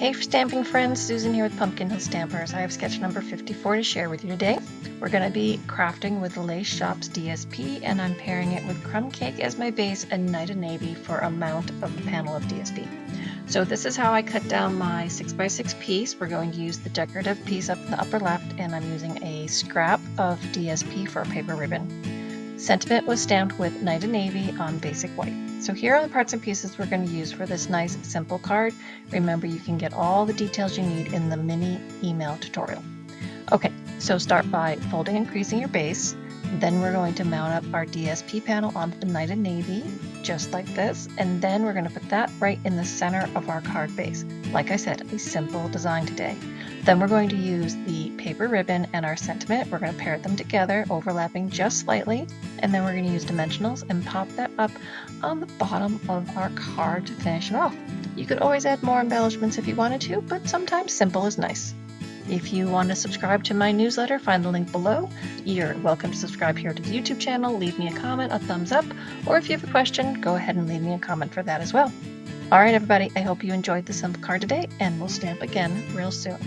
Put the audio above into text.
Hey stamping friends, Susan here with Pumpkin Hill Stampers. I have sketch number 54 to share with you today. We're going to be crafting with the Lace Shop's DSP, and I'm pairing it with Crumb Cake as my base and Night of Navy for a mount of the panel of DSP. So this is how I cut down my 6x6 piece. We're going to use the decorative piece up in the upper left, and I'm using a scrap of DSP for a paper ribbon. Sentiment was stamped with Night of Navy on basic white. So here are the parts and pieces we're going to use for this nice simple card. Remember, you can get all the details you need in the mini email tutorial. Okay, so start by folding and creasing your base. Then we're going to mount up our DSP panel onto the Night of Navy, just like this. And then we're going to put that right in the center of our card base. Like I said, a simple design today. Then we're going to use the paper ribbon and our sentiment. We're going to pair them together, overlapping just slightly. And then we're going to use dimensionals and pop that up on the bottom of our card to finish it off. You could always add more embellishments if you wanted to, but sometimes simple is nice. If you want to subscribe to my newsletter, find the link below. You're welcome to subscribe here to the YouTube channel, leave me a comment, a thumbs up, or if you have a question, go ahead and leave me a comment for that as well. All right, everybody, I hope you enjoyed the simple card today, and we'll stamp again real soon.